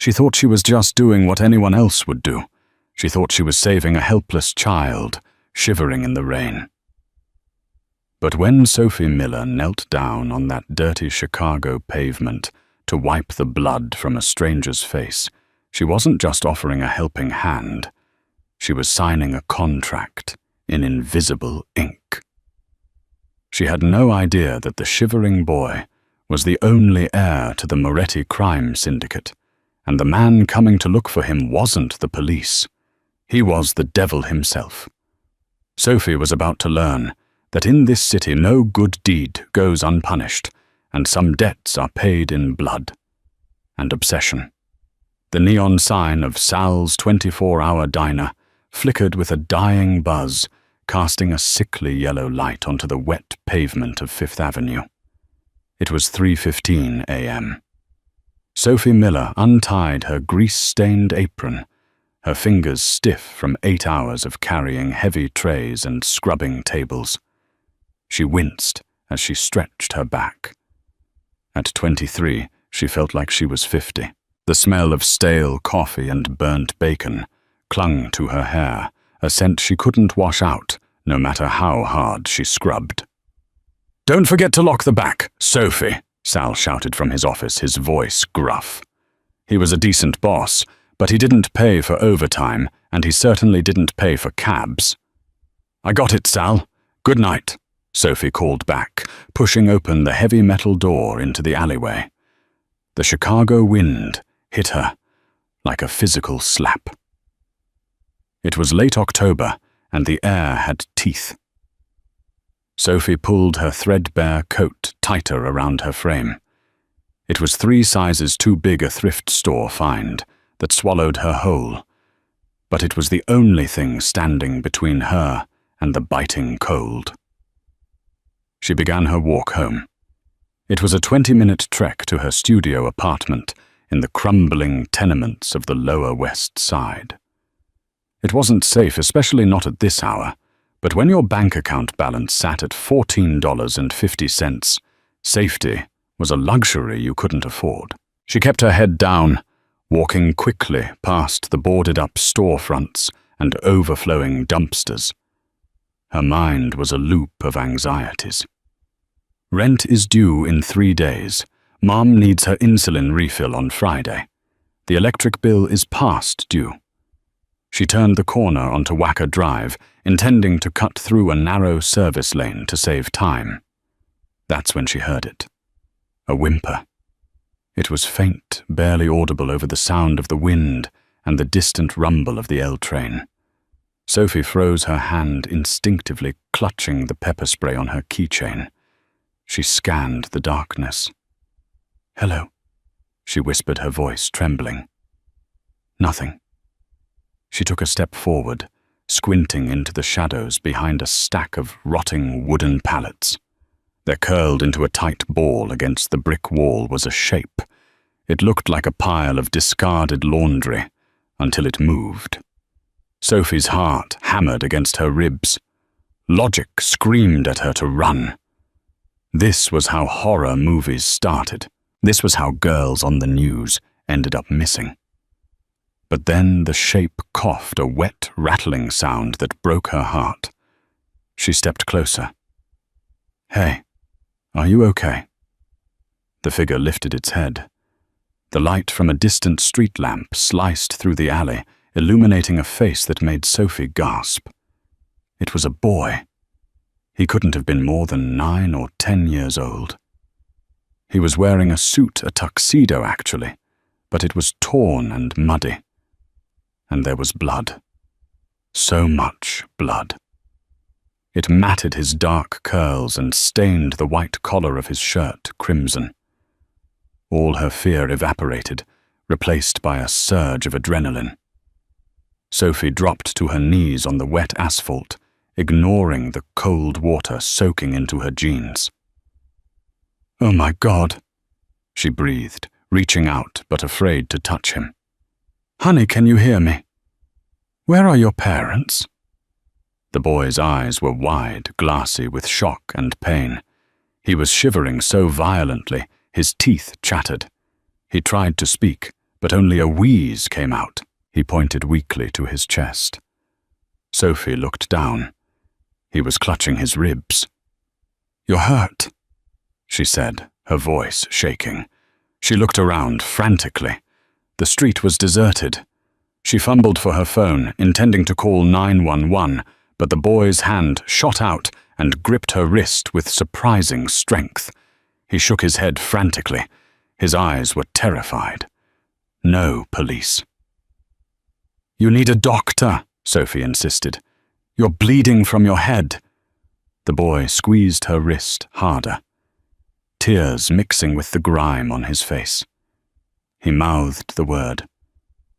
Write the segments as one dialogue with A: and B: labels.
A: She thought she was just doing what anyone else would do. She thought she was saving a helpless child, shivering in the rain. But when Sophie Miller knelt down on that dirty Chicago pavement to wipe the blood from a stranger's face, she wasn't just offering a helping hand. She was signing a contract in invisible ink. She had no idea that the shivering boy was the only heir to the Moretti crime syndicate, and the man coming to look for him wasn't the police. He was the devil himself. Sophie was about to learn that in this city no good deed goes unpunished, and some debts are paid in blood and obsession. The neon sign of Sal's 24-hour diner flickered with a dying buzz, casting a sickly yellow light onto the wet pavement of Fifth Avenue. It was 3:15 a.m. Sophie Miller untied her grease-stained apron, her fingers stiff from 8 hours of carrying heavy trays and scrubbing tables. She winced as she stretched her back. At 23, she felt like she was 50. The smell of stale coffee and burnt bacon clung to her hair, a scent she couldn't wash out, no matter how hard she scrubbed. "Don't forget to lock the back, Sophie," Sal shouted from his office, his voice gruff. He was a decent boss, but he didn't pay for overtime, and he certainly didn't pay for cabs. "I got it, Sal. Good night," Sophie called back, pushing open the heavy metal door into the alleyway. The Chicago wind hit her like a physical slap. It was late October, and the air had teeth. Sophie pulled her threadbare coat tighter around her frame. It was 3 sizes too big a thrift store find that swallowed her whole, but it was the only thing standing between her and the biting cold. She began her walk home. It was a 20-minute trek to her studio apartment in the crumbling tenements of the Lower West Side. It wasn't safe, especially not at this hour, but when your bank account balance sat at $14.50, safety was a luxury you couldn't afford. She kept her head down, walking quickly past the boarded-up storefronts and overflowing dumpsters. Her mind was a loop of anxieties. Rent is due in 3 days. Mom needs her insulin refill on Friday. The electric bill is past due. She turned the corner onto Wacker Drive, intending to cut through a narrow service lane to save time. That's when she heard it. A whimper. It was faint, barely audible over the sound of the wind and the distant rumble of the L train. Sophie froze her hand, instinctively clutching the pepper spray on her keychain. She scanned the darkness. "Hello," she whispered, her voice trembling. Nothing. She took a step forward, squinting into the shadows behind a stack of rotting wooden pallets. There, curled into a tight ball against the brick wall, was a shape. It looked like a pile of discarded laundry until it moved. Sophie's heart hammered against her ribs. Logic screamed at her to run. This was how horror movies started. This was how girls on the news ended up missing. But then the shape coughed a wet, rattling sound that broke her heart. She stepped closer. "Hey, are you okay?" The figure lifted its head. The light from a distant street lamp sliced through the alley, illuminating a face that made Sophie gasp. It was a boy. He couldn't have been more than 9 or 10 years old. He was wearing a suit, a tuxedo actually, but it was torn and muddy. And there was blood. So much blood. It matted his dark curls and stained the white collar of his shirt crimson. All her fear evaporated, replaced by a surge of adrenaline. Sophie dropped to her knees on the wet asphalt, ignoring the cold water soaking into her jeans. "Oh my God," she breathed, reaching out but afraid to touch him. "Honey, can you hear me? Where are your parents?" The boy's eyes were wide, glassy with shock and pain. He was shivering so violently, his teeth chattered. He tried to speak, but only a wheeze came out. He pointed weakly to his chest. Sophie looked down. He was clutching his ribs. "You're hurt," she said, her voice shaking. She looked around frantically. The street was deserted. She fumbled for her phone, intending to call 911, but the boy's hand shot out and gripped her wrist with surprising strength. He shook his head frantically. His eyes were terrified. No police. "You need a doctor," Sophie insisted. "You're bleeding from your head." The boy squeezed her wrist harder, tears mixing with the grime on his face. He mouthed the word,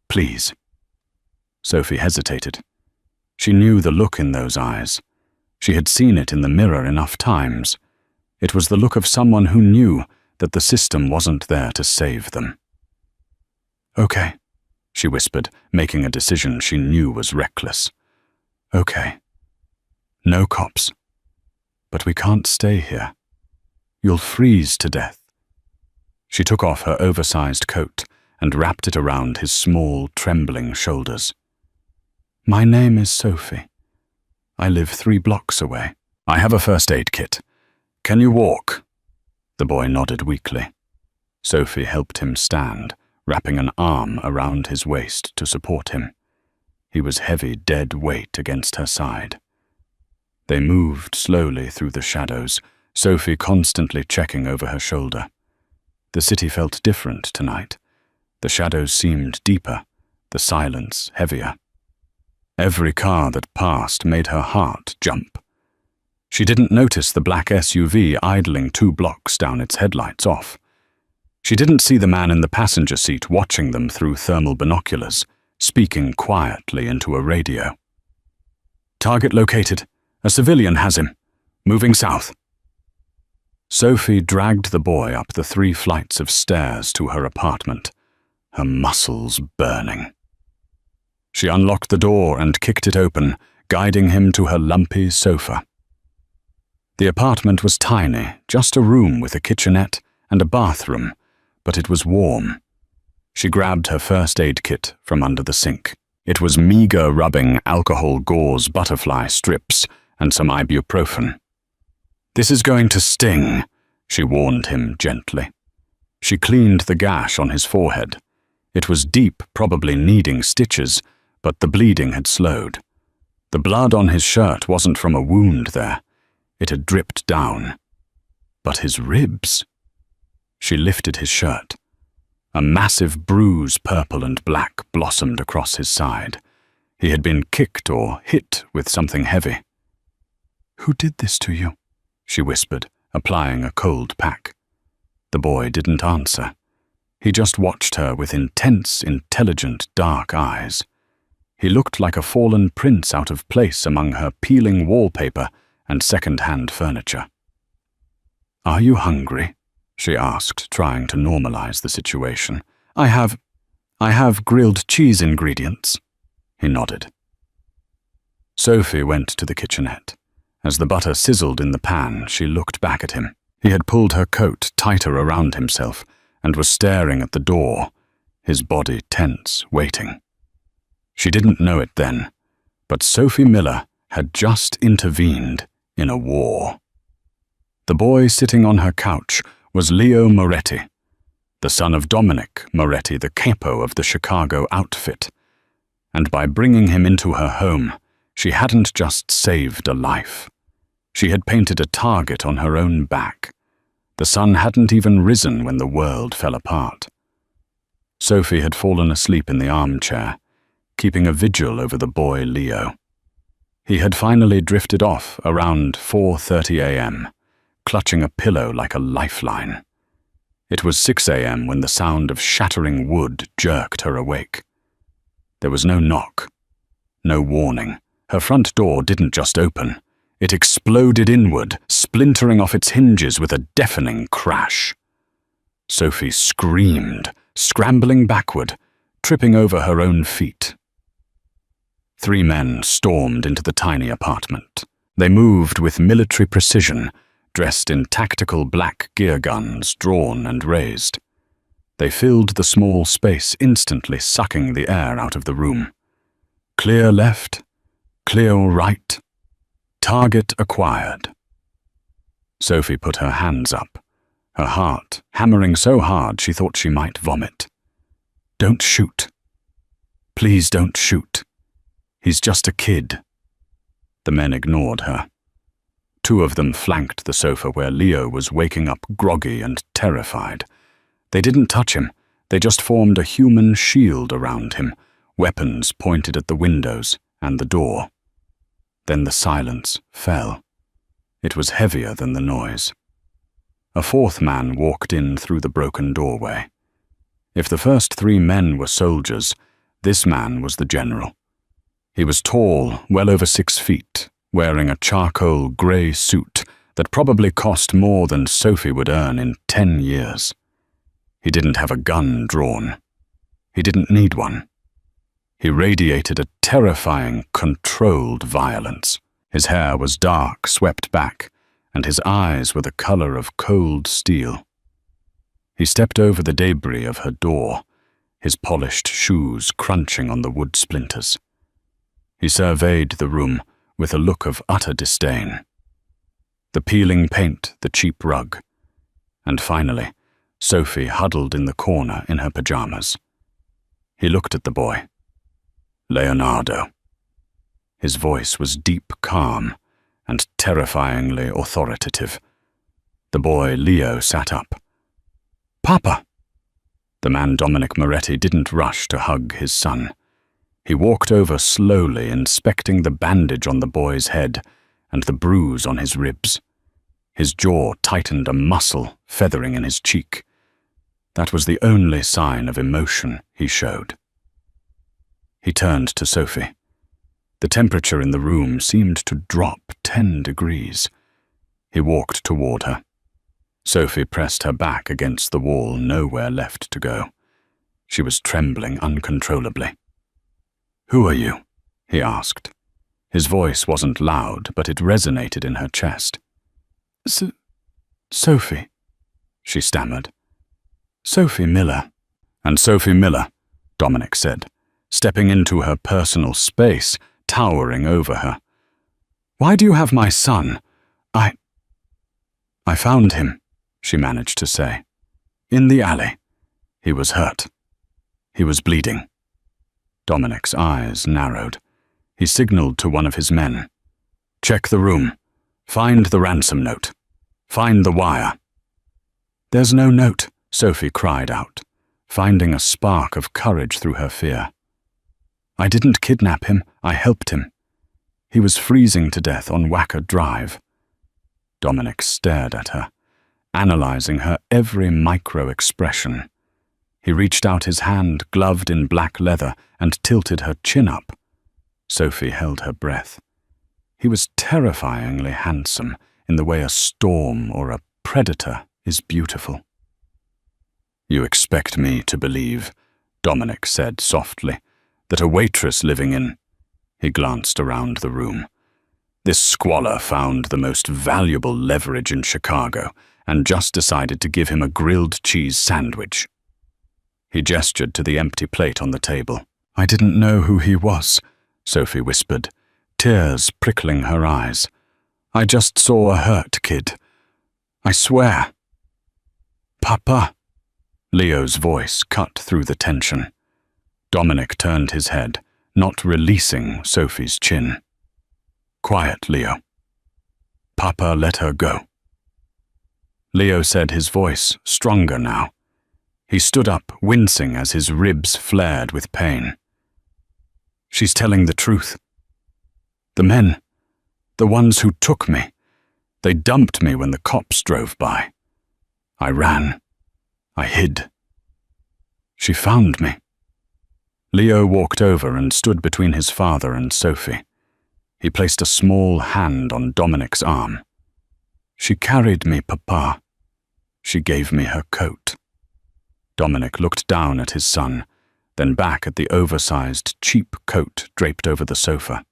A: "Please." Sophie hesitated. She knew the look in those eyes. She had seen it in the mirror enough times. It was the look of someone who knew that the system wasn't there to save them. "Okay," she whispered, making a decision she knew was reckless. "Okay. No cops. But we can't stay here. You'll freeze to death." She took off her oversized coat and wrapped it around his small, trembling shoulders. "My name is Sophie. I live 3 blocks away. I have a first aid kit. Can you walk?" The boy nodded weakly. Sophie helped him stand, wrapping an arm around his waist to support him. He was heavy, dead weight against her side. They moved slowly through the shadows, Sophie constantly checking over her shoulder. The city felt different tonight. The shadows seemed deeper, the silence heavier. Every car that passed made her heart jump. She didn't notice the black SUV idling 2 blocks down, its headlights off. She didn't see the man in the passenger seat watching them through thermal binoculars, speaking quietly into a radio. "Target located. A civilian has him. Moving south." Sophie dragged the boy up the 3 flights of stairs to her apartment, her muscles burning. She unlocked the door and kicked it open, guiding him to her lumpy sofa. The apartment was tiny, just a room with a kitchenette and a bathroom, but it was warm. She grabbed her first aid kit from under the sink. It was meager rubbing alcohol gauze butterfly strips and some ibuprofen. "This is going to sting," she warned him gently. She cleaned the gash on his forehead. It was deep, probably needing stitches, but the bleeding had slowed. The blood on his shirt wasn't from a wound there. It had dripped down. But his ribs? She lifted his shirt. A massive bruise, purple and black, blossomed across his side. He had been kicked or hit with something heavy. "Who did this to you?" she whispered, applying a cold pack. The boy didn't answer. He just watched her with intense, intelligent, dark eyes. He looked like a fallen prince out of place among her peeling wallpaper and second-hand furniture. "Are you hungry?" she asked, trying to normalize the situation. I have grilled cheese ingredients." He nodded. Sophie went to the kitchenette. As the butter sizzled in the pan, she looked back at him. He had pulled her coat tighter around himself and was staring at the door, his body tense, waiting. She didn't know it then, but Sophie Miller had just intervened in a war. The boy sitting on her couch was Leo Moretti, the son of Dominic Moretti, the capo of the Chicago outfit. And by bringing him into her home, she hadn't just saved a life. She had painted a target on her own back. The sun hadn't even risen when the world fell apart. Sophie had fallen asleep in the armchair, keeping a vigil over the boy Leo. He had finally drifted off around 4:30 a.m., clutching a pillow like a lifeline. It was 6 a.m. when the sound of shattering wood jerked her awake. There was no knock, no warning. Her front door didn't just open. It exploded inward, splintering off its hinges with a deafening crash. Sophie screamed, scrambling backward, tripping over her own feet. 3 men stormed into the tiny apartment. They moved with military precision, dressed in tactical black gear guns, drawn and raised. They filled the small space, instantly sucking the air out of the room. Clear left, clear right. Target acquired. Sophie put her hands up, her heart hammering so hard she thought she might vomit. Don't shoot. Please don't shoot. He's just a kid. The men ignored her. Two of them flanked the sofa where Leo was waking up groggy and terrified. They didn't touch him, they just formed a human shield around him, weapons pointed at the windows and the door. Then the silence fell. It was heavier than the noise. A fourth man walked in through the broken doorway. If the first three men were soldiers, this man was the general. He was tall, well over 6 feet, wearing a charcoal grey suit that probably cost more than Sophie would earn in 10 years. He didn't have a gun drawn. He didn't need one. He radiated a terrifying, controlled violence. His hair was dark, swept back, and his eyes were the color of cold steel. He stepped over the debris of her door, his polished shoes crunching on the wood splinters. He surveyed the room with a look of utter disdain. The peeling paint, the cheap rug, and finally, Sophie huddled in the corner in her pajamas. He looked at the boy. Leonardo. His voice was deep calm and terrifyingly authoritative. The boy Leo sat up. Papa! The man Dominic Moretti didn't rush to hug his son. He walked over slowly, inspecting the bandage on the boy's head and the bruise on his ribs. His jaw tightened, a muscle feathering in his cheek. That was the only sign of emotion he showed. He turned to Sophie. The temperature in the room seemed to drop 10 degrees. He walked toward her. Sophie pressed her back against the wall, nowhere left to go. She was trembling uncontrollably. "Who are you?" he asked. His voice wasn't loud, but it resonated in her chest. Sophie, she stammered. Sophie Miller. And Sophie Miller, Dominic said, stepping into her personal space, towering over her. Why do you have my son? I found him, she managed to say. In the alley. He was hurt. He was bleeding. Dominic's eyes narrowed. He signaled to one of his men. Check the room. Find the ransom note. Find the wire. There's no note, Sophie cried out, finding a spark of courage through her fear. I didn't kidnap him, I helped him. He was freezing to death on Wacker Drive. Dominic stared at her, analyzing her every micro-expression. He reached out his hand, gloved in black leather, and tilted her chin up. Sophie held her breath. He was terrifyingly handsome, in the way a storm or a predator is beautiful. You expect me to believe, Dominic said softly, that a waitress living in... He glanced around the room. This squalor found the most valuable leverage in Chicago and just decided to give him a grilled cheese sandwich. He gestured to the empty plate on the table. I didn't know who he was, Sophie whispered, tears prickling her eyes. I just saw a hurt kid. I swear. Papa. Leo's voice cut through the tension. Dominic turned his head, not releasing Sophie's chin. Quiet, Leo. Papa let her go. Leo said, his voice stronger now. He stood up, wincing as his ribs flared with pain. She's telling the truth. The men, the ones who took me, they dumped me when the cops drove by. I ran. I hid. She found me. Leo walked over and stood between his father and Sophie. He placed a small hand on Dominic's arm. She carried me, Papa. She gave me her coat. Dominic looked down at his son, then back at the oversized, cheap coat draped over the sofa.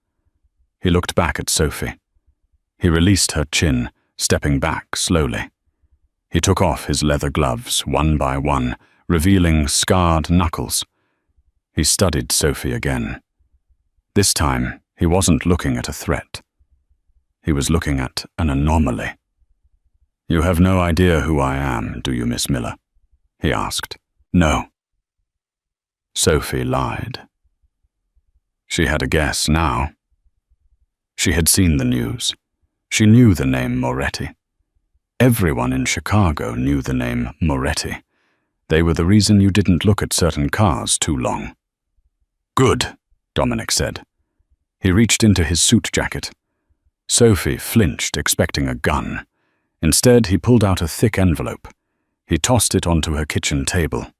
A: He looked back at Sophie. He released her chin, stepping back slowly. He took off his leather gloves, one by one, revealing scarred knuckles. He studied Sophie again. This time, he wasn't looking at a threat. He was looking at an anomaly. "You have no idea who I am, do you, Miss Miller?" he asked. "No." Sophie lied. She had a guess now. She had seen the news. She knew the name Moretti. Everyone in Chicago knew the name Moretti. They were the reason you didn't look at certain cars too long. "Good," Dominic said. He reached into his suit jacket. Sophie flinched, expecting a gun. Instead, he pulled out a thick envelope. He tossed it onto her kitchen table.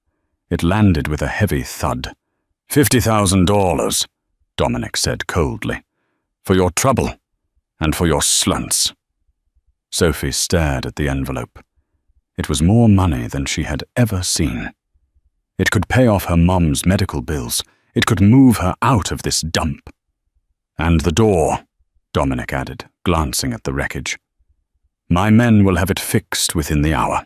A: It landed with a heavy thud. $50,000, Dominic said coldly. "For your trouble, and for your slunts." Sophie stared at the envelope. It was more money than she had ever seen. It could pay off her mom's medical bills. It could move her out of this dump. "And the door," Dominic added, glancing at the wreckage. "My men will have it fixed within the hour."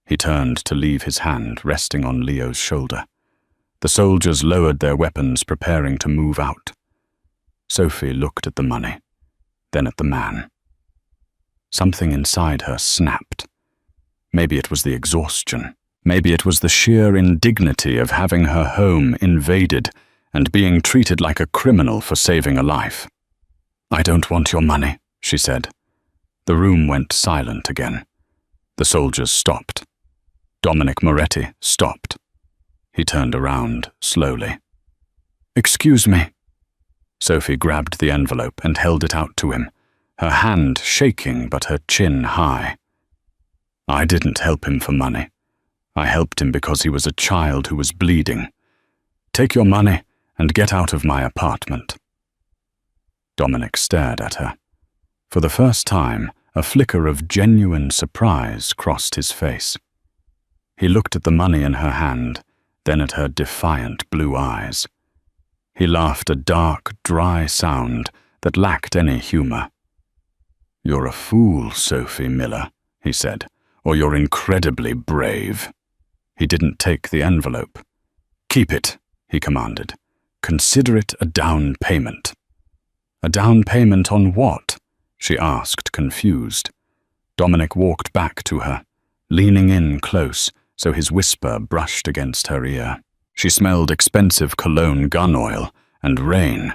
A: He turned to leave his hand resting on Leo's shoulder. The soldiers lowered their weapons, preparing to move out. Sophie looked at the money, then at the man. Something inside her snapped. Maybe it was the exhaustion. Maybe it was the sheer indignity of having her home invaded and being treated like a criminal for saving a life. "I don't want your money," she said. The room went silent again. The soldiers stopped. Dominic Moretti stopped. He turned around slowly. "Excuse me." Sophie grabbed the envelope and held it out to him, her hand shaking but her chin high. "I didn't help him for money. I helped him because he was a child who was bleeding. Take your money and get out of my apartment." Dominic stared at her. For the first time, a flicker of genuine surprise crossed his face. He looked at the money in her hand, then at her defiant blue eyes. He laughed a dark, dry sound that lacked any humor. "You're a fool, Sophie Miller," he said, "or you're incredibly brave." He didn't take the envelope. "Keep it," he commanded. "Consider it a down payment." "A down payment on what?" she asked, confused. Dominic walked back to her, leaning in close so his whisper brushed against her ear. She smelled expensive cologne gun oil and rain.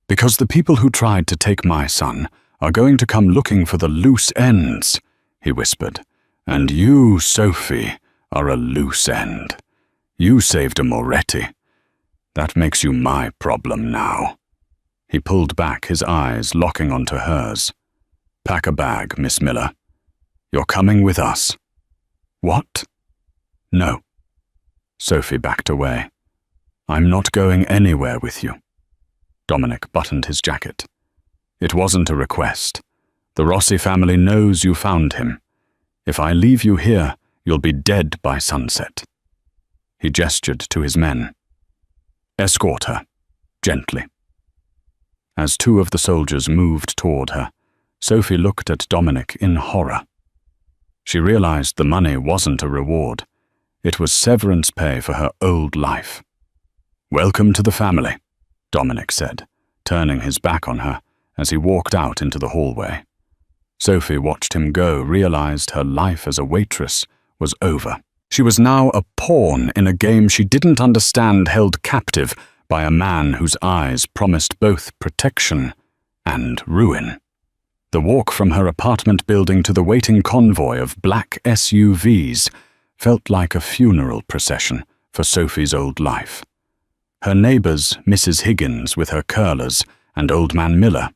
A: "Because the people who tried to take my son are going to come looking for the loose ends," he whispered. "And you, Sophie, are a loose end. You saved a Moretti. That makes you my problem now." He pulled back, his eyes locking onto hers. "Pack a bag, Miss Miller. You're coming with us." "What?" "No." Sophie backed away. "I'm not going anywhere with you." Dominic buttoned his jacket. "It wasn't a request. The Rossi family knows you found him. If I leave you here, you'll be dead by sunset." He gestured to his men. "Escort her, gently." As two of the soldiers moved toward her, Sophie looked at Dominic in horror. She realized the money wasn't a reward. It was severance pay for her old life. "Welcome to the family," Dominic said, turning his back on her as he walked out into the hallway. Sophie watched him go, realized her life as a waitress was over. She was now a pawn in a game she didn't understand, held captive by a man whose eyes promised both protection and ruin. The walk from her apartment building to the waiting convoy of black SUVs felt like a funeral procession for Sophie's old life. Her neighbors, Mrs. Higgins with her curlers, and Old Man Miller,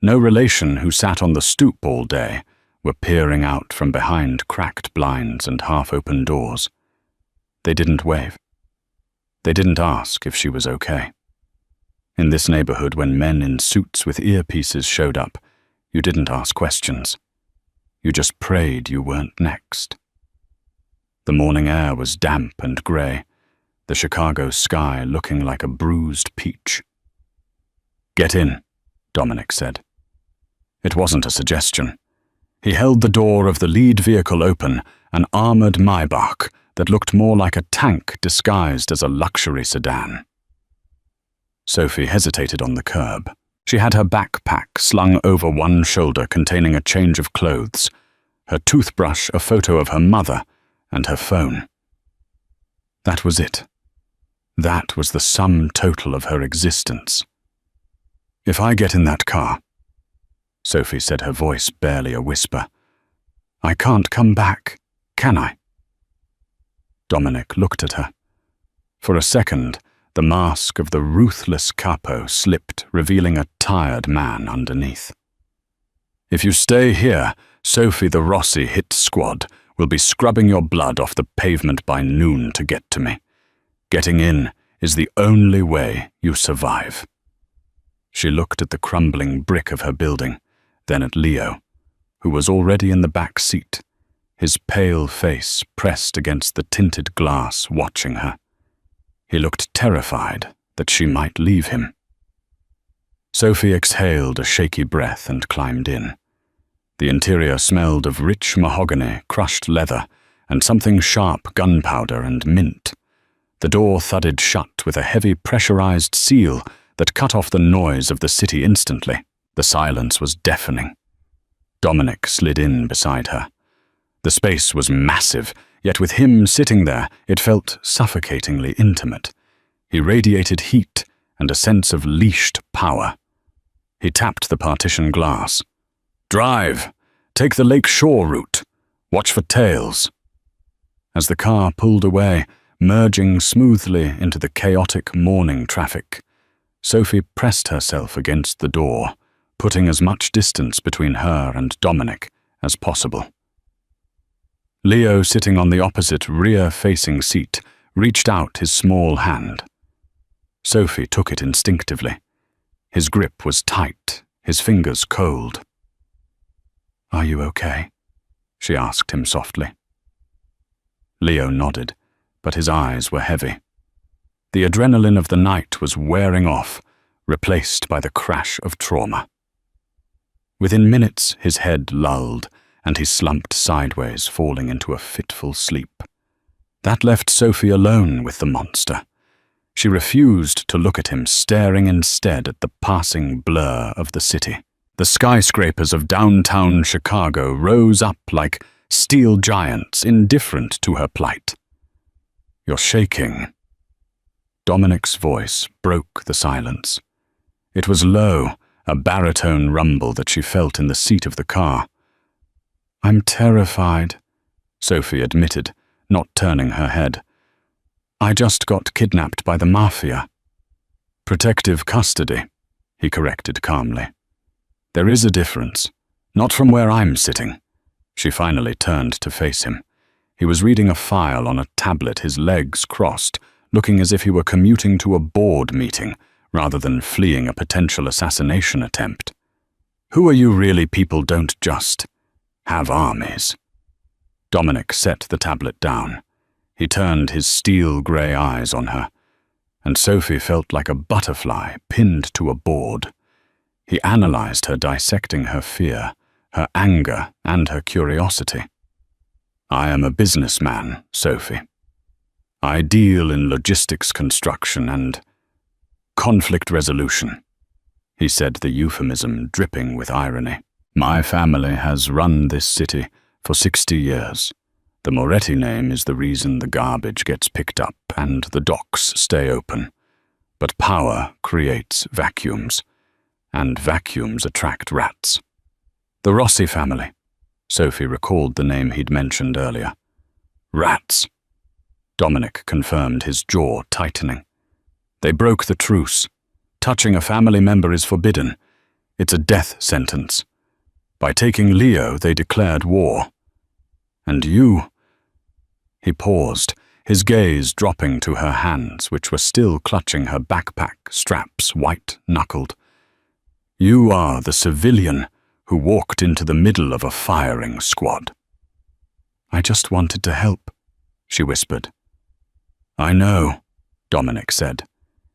A: no relation who sat on the stoop all day, were peering out from behind cracked blinds and half-open doors. They didn't wave. They didn't ask if she was okay. In this neighborhood, when men in suits with earpieces showed up, you didn't ask questions. You just prayed you weren't next. The morning air was damp and gray, the Chicago sky looking like a bruised peach. "Get in," Dominic said. It wasn't a suggestion. He held the door of the lead vehicle open, an armored Maybach, that looked more like a tank disguised as a luxury sedan. Sophie hesitated on the curb. She had her backpack slung over one shoulder containing a change of clothes, her toothbrush, a photo of her mother, and her phone. That was it. That was the sum total of her existence. "If I get in that car," Sophie said, her voice barely a whisper, "I can't come back, can I?" Dominic looked at her. For a second, the mask of the ruthless capo slipped, revealing a tired man underneath. "If you stay here, Sophie the Rossi hit squad will be scrubbing your blood off the pavement by noon to get to me. Getting in is the only way you survive." She looked at the crumbling brick of her building, then at Leo, who was already in the back seat, his pale face pressed against the tinted glass, watching her. He looked terrified that she might leave him. Sophie exhaled a shaky breath and climbed in. The interior smelled of rich mahogany, crushed leather, and something sharp, gunpowder and mint. The door thudded shut with a heavy pressurized seal that cut off the noise of the city instantly. The silence was deafening. Dominic slid in beside her. The space was massive, yet with him sitting there, it felt suffocatingly intimate. He radiated heat and a sense of leashed power. He tapped the partition glass. "Drive! Take the Lake Shore route. Watch for tails." As the car pulled away, merging smoothly into the chaotic morning traffic, Sophie pressed herself against the door, putting as much distance between her and Dominic as possible. Leo, sitting on the opposite rear-facing seat, reached out his small hand. Sophie took it instinctively. His grip was tight, his fingers cold. "Are you okay?" she asked him softly. Leo nodded, but his eyes were heavy. The adrenaline of the night was wearing off, replaced by the crash of trauma. Within minutes, his head lulled, and he slumped sideways, falling into a fitful sleep. That left Sophie alone with the monster. She refused to look at him, staring instead at the passing blur of the city. The skyscrapers of downtown Chicago rose up like steel giants, indifferent to her plight. "You're shaking." Dominic's voice broke the silence. It was low, a baritone rumble that she felt in the seat of the car. "I'm terrified," Sophie admitted, not turning her head. "I just got kidnapped by the Mafia." "Protective custody," he corrected calmly. "There is a difference. Not from where I'm sitting." She finally turned to face him. He was reading a file on a tablet, his legs crossed, looking as if he were commuting to a board meeting rather than fleeing a potential assassination attempt. "Who are you really? People don't just have armies." Dominic set the tablet down. He turned his steel-grey eyes on her, and Sophie felt like a butterfly pinned to a board. He analyzed her, dissecting her fear, her anger, and her curiosity. "I am a businessman, Sophie. I deal in logistics construction and conflict resolution," he said, the euphemism dripping with irony. "My family has run this city for 60 years. The Moretti name is the reason the garbage gets picked up and the docks stay open. But power creates vacuums, and vacuums attract rats." "The Rossi family," Sophie recalled the name he'd mentioned earlier. "Rats," Dominic confirmed, his jaw tightening. "They broke the truce. Touching a family member is forbidden. It's a death sentence. By taking Leo, they declared war. And you—" He paused, his gaze dropping to her hands, which were still clutching her backpack straps, white-knuckled. "You are the civilian who walked into the middle of a firing squad." "I just wanted to help," she whispered. "I know," Dominic said.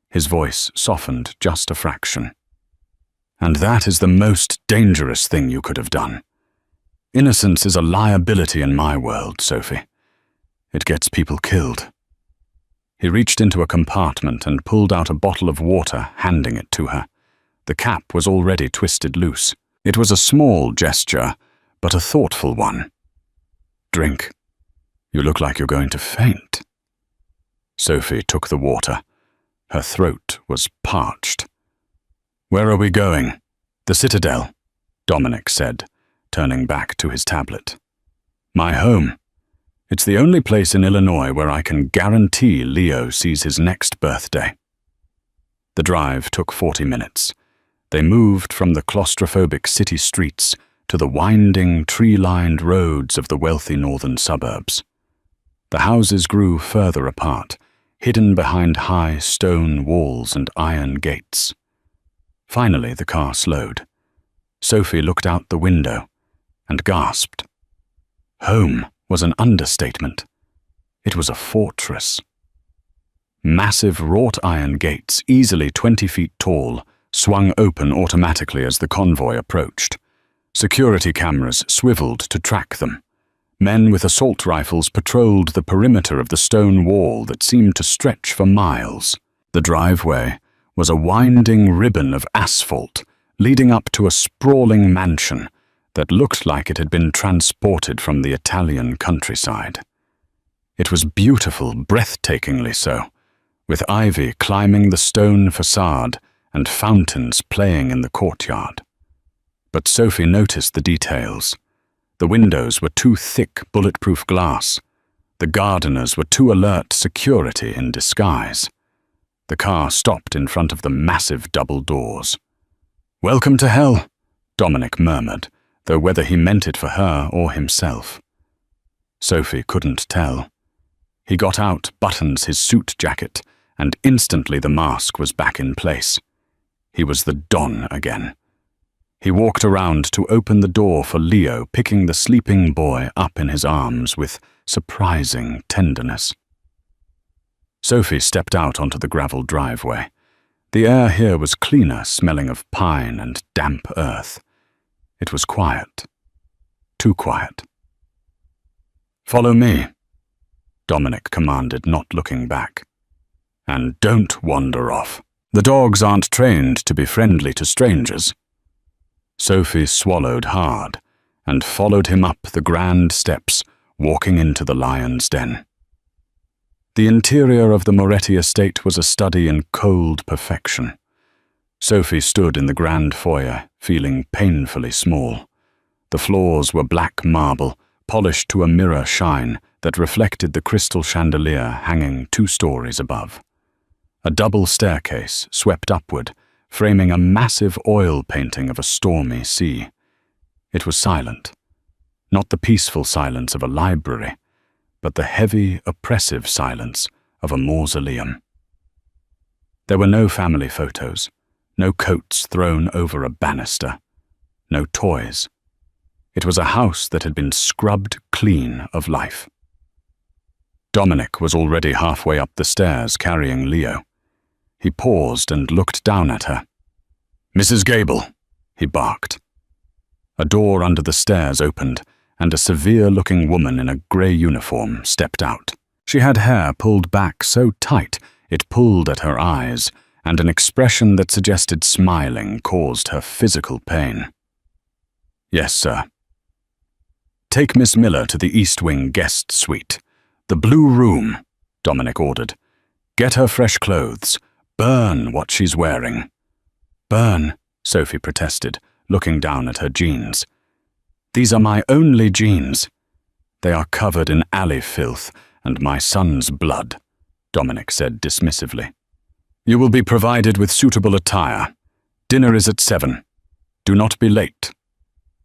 A: His voice softened just a fraction. "And that is the most dangerous thing you could have done. Innocence is a liability in my world, Sophie. It gets people killed. He reached into a compartment and pulled out a bottle of water, handing it to her. The cap was already twisted loose. It was a small gesture, but a thoughtful one. Drink. You look like you're going to faint. Sophie took the water. Her throat was parched. Where are we going? The Citadel, Dominic said, turning back to his tablet. My home. It's the only place in Illinois where I can guarantee Leo sees his next birthday. The drive took 40 minutes. They moved from the claustrophobic city streets to the winding, tree-lined roads of the wealthy northern suburbs. The houses grew further apart, hidden behind high stone walls and iron gates. Finally, the car slowed. Sophie looked out the window and gasped. Home was an understatement. It was a fortress. Massive wrought iron gates, easily 20 feet tall, swung open automatically as the convoy approached. Security cameras swiveled to track them. Men with assault rifles patrolled the perimeter of the stone wall that seemed to stretch for miles. The driveway was a winding ribbon of asphalt leading up to a sprawling mansion that looked like it had been transported from the Italian countryside. It was beautiful, breathtakingly so, with ivy climbing the stone facade and fountains playing in the courtyard. But Sophie noticed the details. The windows were too thick bulletproof glass. The gardeners were too alert security in disguise. The car stopped in front of the massive double doors. "Welcome to hell," Dominic murmured, though whether he meant it for her or himself. Sophie couldn't tell. He got out, buttons his suit jacket, and instantly the mask was back in place. He was the Don again. He walked around to open the door for Leo, picking the sleeping boy up in his arms with surprising tenderness. Sophie stepped out onto the gravel driveway. The air here was cleaner, smelling of pine and damp earth. It was quiet. Too quiet. "Follow me," Dominic commanded, not looking back. "And don't wander off. The dogs aren't trained to be friendly to strangers." Sophie swallowed hard and followed him up the grand steps, walking into the lion's den. The interior of the Moretti estate was a study in cold perfection. Sophie stood in the grand foyer, feeling painfully small. The floors were black marble, polished to a mirror shine that reflected the crystal chandelier hanging 2 stories above. A double staircase swept upward, framing a massive oil painting of a stormy sea. It was silent. Not the peaceful silence of a library, but the heavy, oppressive silence of a mausoleum. There were no family photos, no coats thrown over a banister, no toys. It was a house that had been scrubbed clean of life. Dominic was already halfway up the stairs carrying Leo. He paused and looked down at her. "Mrs. Gable," he barked. A door under the stairs opened, and a severe-looking woman in a grey uniform stepped out. She had hair pulled back so tight it pulled at her eyes, and an expression that suggested smiling caused her physical pain. "Yes, sir." "Take Miss Miller to the East Wing guest suite. The blue room," Dominic ordered. "Get her fresh clothes. Burn what she's wearing." "Burn," Sophie protested, looking down at her jeans. "These are my only jeans." "They are covered in alley filth and my son's blood," Dominic said dismissively. "You will be provided with suitable attire. Dinner is at 7. Do not be late."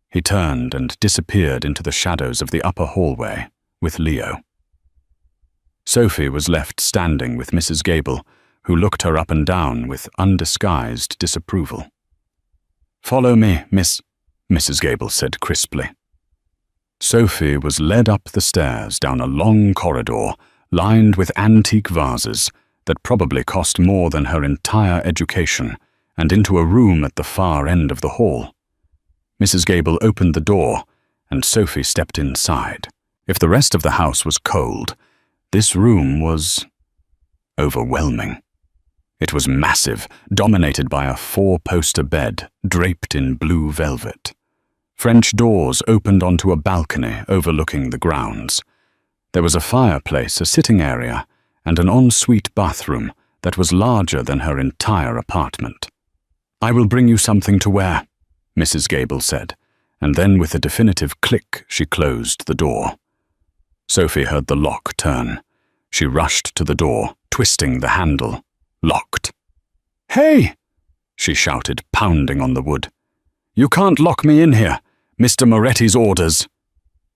A: He turned and disappeared into the shadows of the upper hallway with Leo. Sophie was left standing with Mrs. Gable, who looked her up and down with undisguised disapproval. "Follow me, Mrs. Gable said crisply. Sophie was led up the stairs down a long corridor lined with antique vases that probably cost more than her entire education, and into a room at the far end of the hall. Mrs. Gable opened the door, and Sophie stepped inside. If the rest of the house was cold, This room was overwhelming. It was massive, dominated by a 4-poster bed draped in blue velvet. French doors opened onto a balcony overlooking the grounds. There was a fireplace, a sitting area, and an ensuite bathroom that was larger than her entire apartment. "I will bring you something to wear," Mrs. Gable said, and then with a definitive click she closed the door. Sophie heard the lock turn. She rushed to the door, twisting the handle. Locked. "Hey!" she shouted, pounding on the wood. "You can't lock me in here. Mr. Moretti's orders."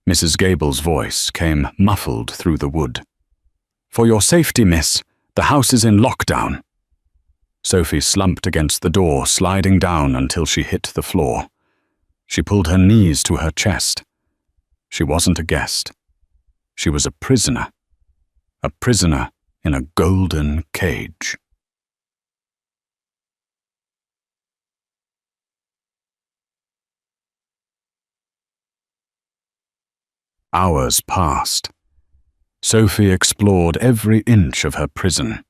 A: Mrs. Gable's voice came muffled through the wood. "For your safety, miss. The house is in lockdown." Sophie slumped against the door, sliding down until she hit the floor. She pulled her knees to her chest. She wasn't a guest. She was a prisoner. A prisoner in a golden cage. Hours passed. Sophie explored every inch of her prison.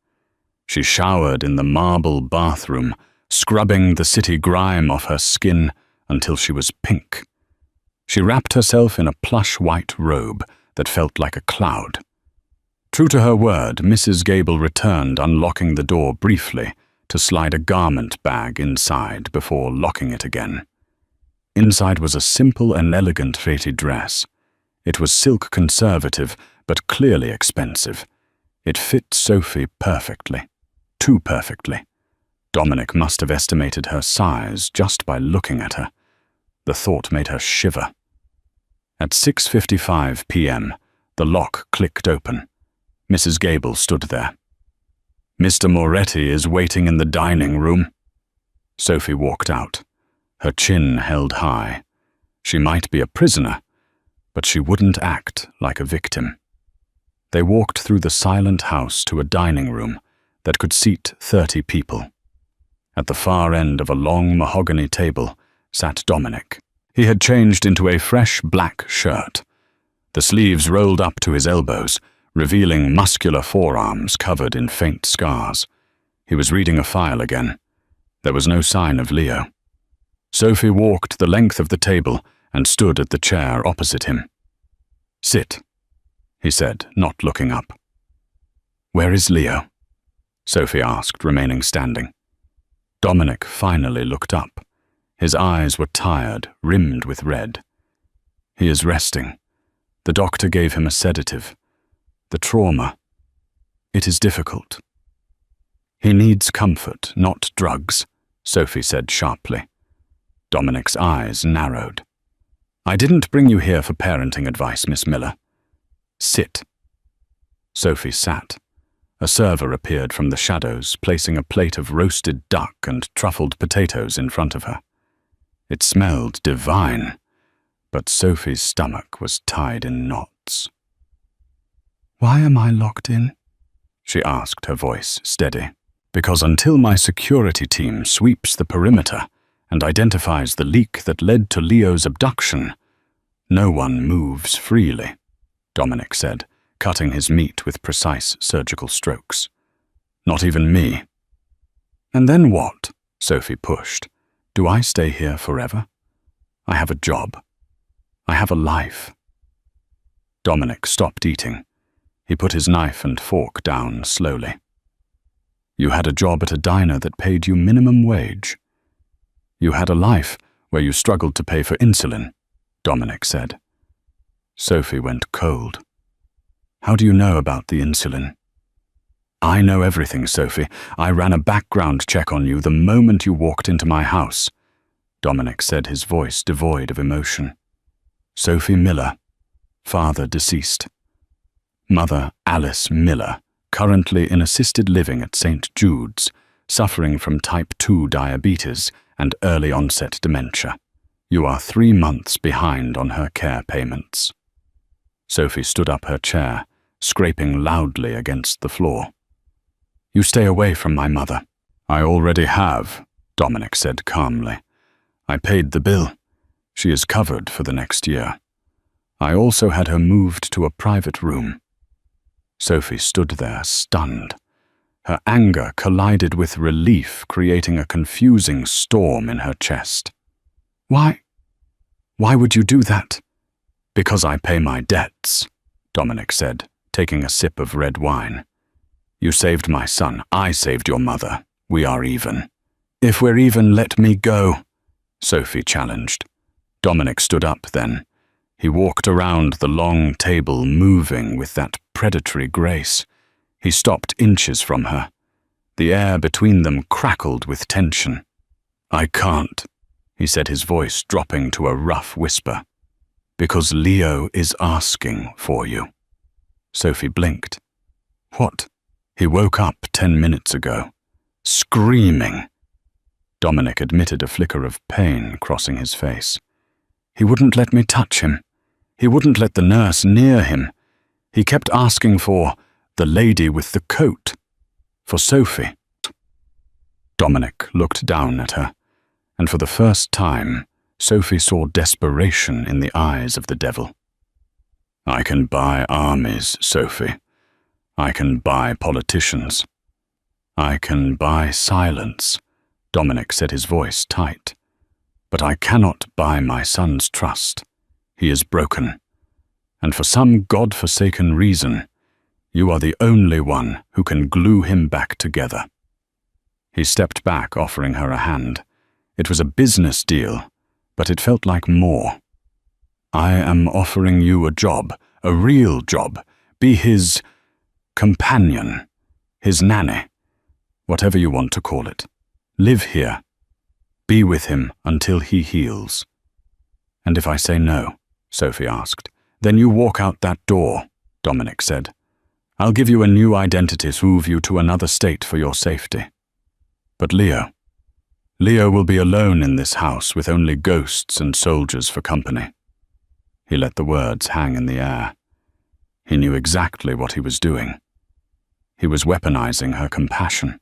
A: She showered in the marble bathroom, scrubbing the city grime off her skin until she was pink. She wrapped herself in a plush white robe that felt like a cloud. True to her word, Mrs. Gable returned, unlocking the door briefly to slide a garment bag inside before locking it again. Inside was a simple and elegant fete dress. It was silk conservative, but clearly expensive. It fit Sophie perfectly. Too perfectly. Dominic must have estimated her size just by looking at her. The thought made her shiver. At 6:55 p.m., the lock clicked open. Mrs. Gable stood there. "Mr. Moretti is waiting in the dining room." Sophie walked out, her chin held high. She might be a prisoner, but she wouldn't act like a victim. They walked through the silent house to a dining room that could seat 30 people. At the far end of a long mahogany table sat Dominic. He had changed into a fresh black shirt. The sleeves rolled up to his elbows, revealing muscular forearms covered in faint scars. He was reading a file again. There was no sign of Leo. Sophie walked the length of the table and stood at the chair opposite him. "Sit," he said, not looking up. "Where is Leo?" Sophie asked, remaining standing. Dominic finally looked up. His eyes were tired, rimmed with red. "He is resting. The doctor gave him a sedative. The trauma. It is difficult." "He needs comfort, not drugs," Sophie said sharply. Dominic's eyes narrowed. "I didn't bring you here for parenting advice, Miss Miller." "Sit." Sophie sat. A server appeared from the shadows, placing a plate of roasted duck and truffled potatoes in front of her. It smelled divine, but Sophie's stomach was tied in knots. "Why am I locked in?" she asked, her voice steady. "Because until my security team sweeps the perimeter and identifies the leak that led to Leo's abduction, no one moves freely," Dominic said, cutting his meat with precise surgical strokes. "Not even me." "And then what?" Sophie pushed. "Do I stay here forever? I have a job. I have a life." Dominic stopped eating. He put his knife and fork down slowly. "You had a job at a diner that paid you minimum wage. You had a life where you struggled to pay for insulin," Dominic said. Sophie went cold. "How do you know about the insulin?" "I know everything, Sophie. I ran a background check on you the moment you walked into my house," Dominic said, his voice devoid of emotion. "Sophie Miller, father deceased. Mother Alice Miller, currently in assisted living at St. Jude's, suffering from type 2 diabetes and early onset dementia. You are 3 months behind on her care payments." Sophie stood up her chair, scraping loudly against the floor. "You stay away from my mother." "I already have," Dominic said calmly. "I paid the bill. She is covered for the next year. I also had her moved to a private room." Sophie stood there, stunned. Her anger collided with relief, creating a confusing storm in her chest. Why would you do that? Because I pay my debts, Dominic said, taking a sip of red wine. You saved my son. I saved your mother. We are even. If we're even, let me go, Sophie challenged. Dominic stood up then. He walked around the long table, moving with that predatory grace. He stopped inches from her. The air between them crackled with tension. I can't, he said, his voice dropping to a rough whisper. Because Leo is asking for you. Sophie blinked. What? He woke up 10 minutes ago, screaming. Dominic admitted a flicker of pain crossing his face. He wouldn't let me touch him. He wouldn't let the nurse near him. He kept asking for the lady with the coat, for Sophie. Dominic looked down at her, and for the first time, Sophie saw desperation in the eyes of the devil. I can buy armies, Sophie. I can buy politicians. I can buy silence, Dominic said, his voice tight. But I cannot buy my son's trust. He is broken. And for some God-forsaken reason, you are the only one who can glue him back together. He stepped back, offering her a hand. It was a business deal, but it felt like more. I am offering you a job, a real job. Be his companion, his nanny, whatever you want to call it. Live here. Be with him until he heals. And if I say no, Sophie asked, then you walk out that door, Dominic said. I'll give you a new identity, move you to another state for your safety. But Leo will be alone in this house with only ghosts and soldiers for company. He let the words hang in the air. He knew exactly what he was doing. He was weaponizing her compassion.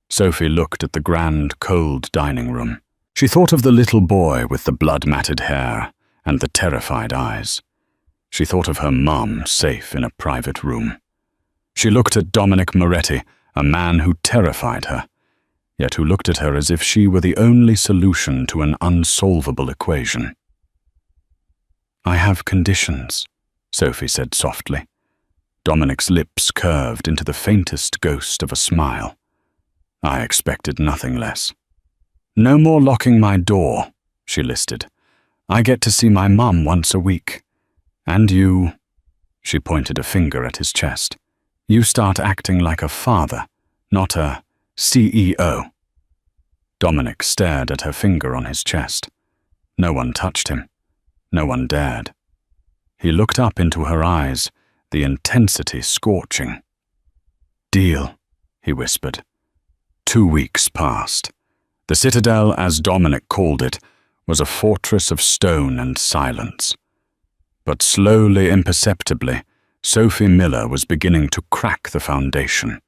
A: Sophie looked at the grand, cold dining room. She thought of the little boy with the blood-matted hair and the terrified eyes. She thought of her mom safe in a private room. She looked at Dominic Moretti, a man who terrified her, yet who looked at her as if she were the only solution to an unsolvable equation. I have conditions, Sophie said softly. Dominic's lips curved into the faintest ghost of a smile. I expected nothing less. No more locking my door, she listed. I get to see my mum once a week. And you, she pointed a finger at his chest. You start acting like a father, not a CEO. Dominic stared at her finger on his chest. No one touched him. No one dared. He looked up into her eyes, the intensity scorching. Deal, he whispered. 2 weeks passed. The citadel, as Dominic called it, was a fortress of stone and silence. But slowly, imperceptibly, Sophie Miller was beginning to crack the foundation.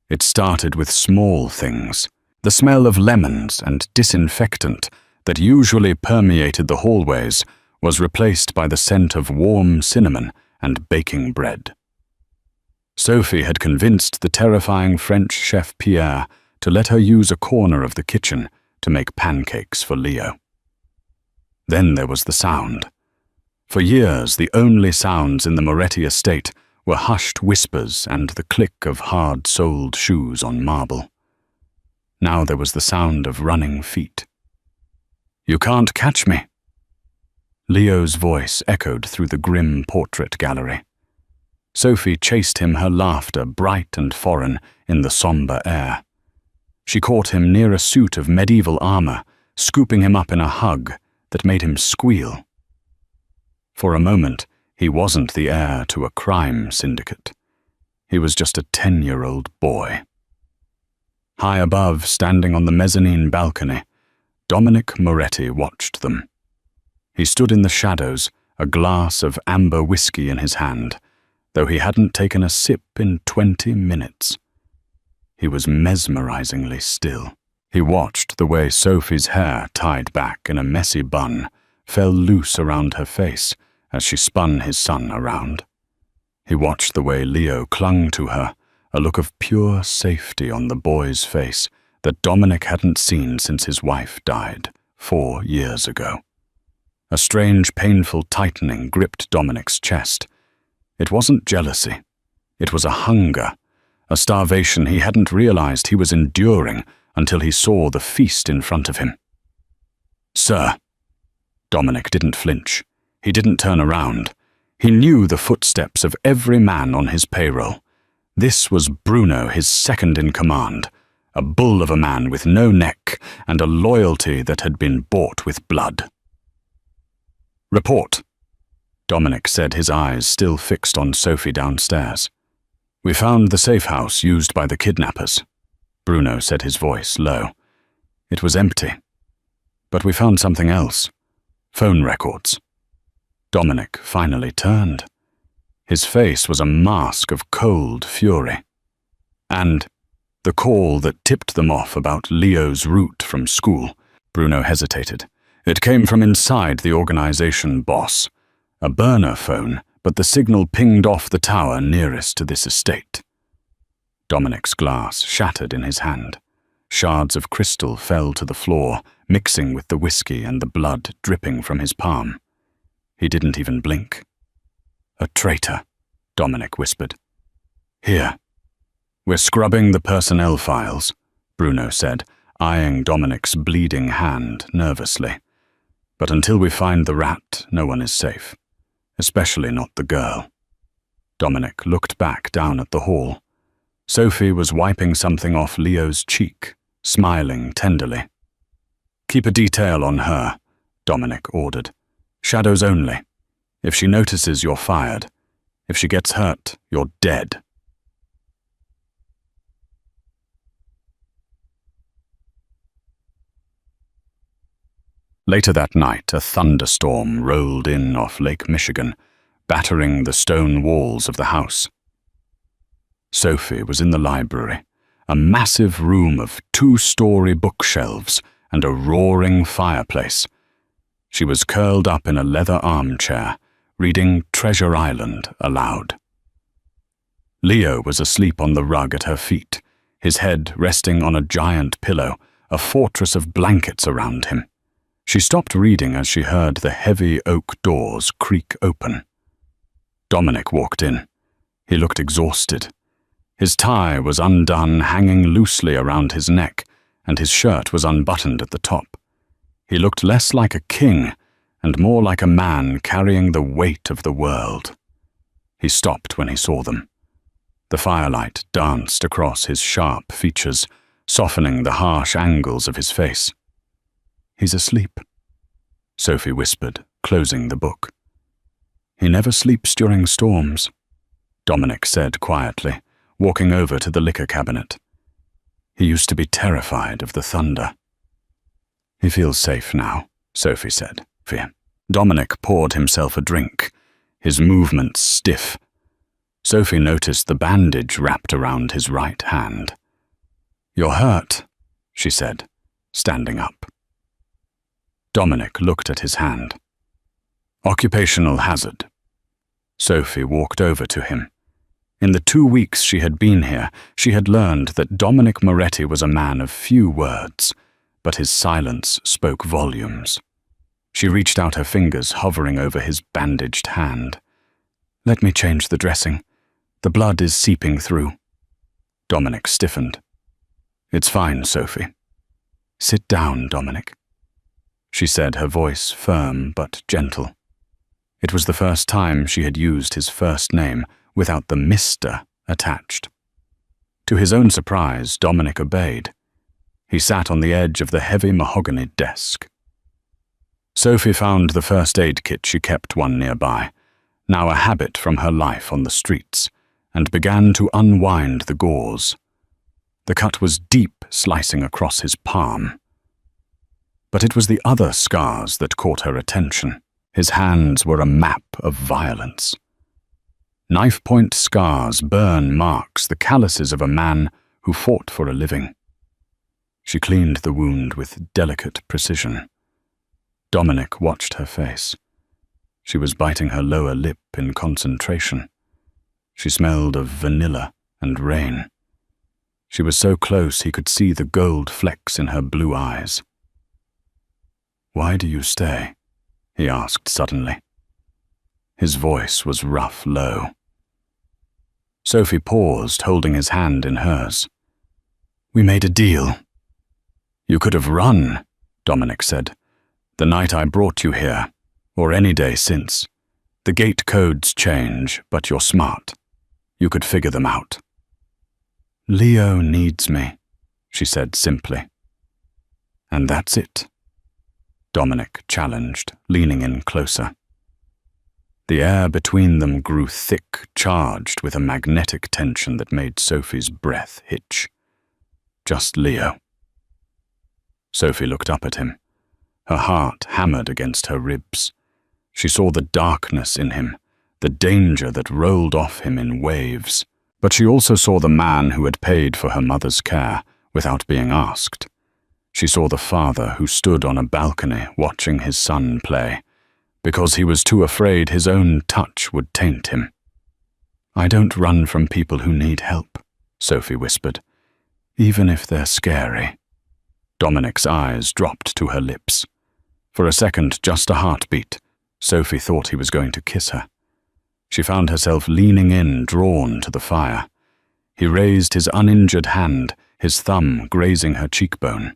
A: It started with small things. The smell of lemons and disinfectant that usually permeated the hallways was replaced by the scent of warm cinnamon and baking bread. Sophie had convinced the terrifying French chef Pierre to let her use a corner of the kitchen to make pancakes for Leo. Then there was the sound. For years, the only sounds in the Moretti estate were hushed whispers and the click of hard-soled shoes on marble. Now there was the sound of running feet. You can't catch me. Leo's voice echoed through the grim portrait gallery. Sophie chased him, her laughter bright and foreign in the somber air. She caught him near a suit of medieval armor, scooping him up in a hug that made him squeal. For a moment, he wasn't the heir to a crime syndicate. He was just a 10-year-old boy. High above, standing on the mezzanine balcony, Dominic Moretti watched them. He stood in the shadows, a glass of amber whiskey in his hand, though he hadn't taken a sip in 20 minutes. He was mesmerizingly still. He watched the way Sophie's hair, tied back in a messy bun, fell loose around her face as she spun his son around. He watched the way Leo clung to her, a look of pure safety on the boy's face that Dominic hadn't seen since his wife died 4 years ago. A strange, painful tightening gripped Dominic's chest. It wasn't jealousy. It was a hunger, a starvation he hadn't realized he was enduring until he saw the feast in front of him. "Sir." Dominic didn't flinch. He didn't turn around. He knew the footsteps of every man on his payroll. This was Bruno, his second in command, a bull of a man with no neck and a loyalty that had been bought with blood. "Report," Dominic said, his eyes still fixed on Sophie downstairs. "We found the safe house used by the kidnappers," Bruno said, his voice low. "It was empty. But we found something else. Phone records." Dominic finally turned. His face was a mask of cold fury. "And the call that tipped them off about Leo's route from school," Bruno hesitated. "It came from inside the organization, boss. A burner phone, but the signal pinged off the tower nearest to this estate." Dominic's glass shattered in his hand. Shards of crystal fell to the floor, mixing with the whiskey and the blood dripping from his palm. He didn't even blink. "A traitor," Dominic whispered. "Here. We're scrubbing the personnel files," Bruno said, eyeing Dominic's bleeding hand nervously. "But until we find the rat, no one is safe. Especially not the girl." Dominic looked back down at the hall. Sophie was wiping something off Leo's cheek, smiling tenderly. "Keep a detail on her," Dominic ordered. "Shadows only. If she notices, you're fired. If she gets hurt, you're dead." Later that night, a thunderstorm rolled in off Lake Michigan, battering the stone walls of the house. Sophie was in the library, a massive room of 2-story bookshelves and a roaring fireplace. She was curled up in a leather armchair, reading Treasure Island aloud. Leo was asleep on the rug at her feet, his head resting on a giant pillow, a fortress of blankets around him. She stopped reading as she heard the heavy oak doors creak open. Dominic walked in. He looked exhausted. His tie was undone, hanging loosely around his neck, and his shirt was unbuttoned at the top. He looked less like a king and more like a man carrying the weight of the world. He stopped when he saw them. The firelight danced across his sharp features, softening the harsh angles of his face. "He's asleep," Sophie whispered, closing the book. "He never sleeps during storms," Dominic said quietly, walking over to the liquor cabinet. "He used to be terrified of the thunder." "He feels safe now," Sophie said. Dominic poured himself a drink, his movements stiff. Sophie noticed the bandage wrapped around his right hand. "You're hurt," she said, standing up. Dominic looked at his hand. "Occupational hazard." Sophie walked over to him. In the 2 weeks she had been here, she had learned that Dominic Moretti was a man of few words, but his silence spoke volumes. She reached out her fingers, hovering over his bandaged hand. "Let me change the dressing. The blood is seeping through." Dominic stiffened. "It's fine, Sophie." "Sit down, Dominic," she said, her voice firm but gentle. It was the first time she had used his first name without the Mr. attached. To his own surprise, Dominic obeyed. He sat on the edge of the heavy mahogany desk. Sophie found the first aid kit she kept one nearby, now a habit from her life on the streets, and began to unwind the gauze. The cut was deep, slicing across his palm. But it was the other scars that caught her attention. His hands were a map of violence. Knife-point scars, burn marks, the calluses of a man who fought for a living. She cleaned the wound with delicate precision. Dominic watched her face. She was biting her lower lip in concentration. She smelled of vanilla and rain. She was so close he could see the gold flecks in her blue eyes. "Why do you stay?" he asked suddenly. His voice was rough low. Sophie paused, holding his hand in hers. "We made a deal." "You could have run," Dominic said, "the night I brought you here, or any day since. The gate codes change, but you're smart. You could figure them out." "Leo needs me," she said simply. "And that's it?" Dominic challenged, leaning in closer. The air between them grew thick, charged with a magnetic tension that made Sophie's breath hitch. Just Leo. Sophie looked up at him. Her heart hammered against her ribs. She saw the darkness in him, the danger that rolled off him in waves. But she also saw the man who had paid for her mother's care without being asked. She saw the father who stood on a balcony watching his son play, because he was too afraid his own touch would taint him. "I don't run from people who need help," Sophie whispered, "even if they're scary." Dominic's eyes dropped to her lips. For a second, just a heartbeat, Sophie thought he was going to kiss her. She found herself leaning in, drawn to the fire. He raised his uninjured hand, his thumb grazing her cheekbone.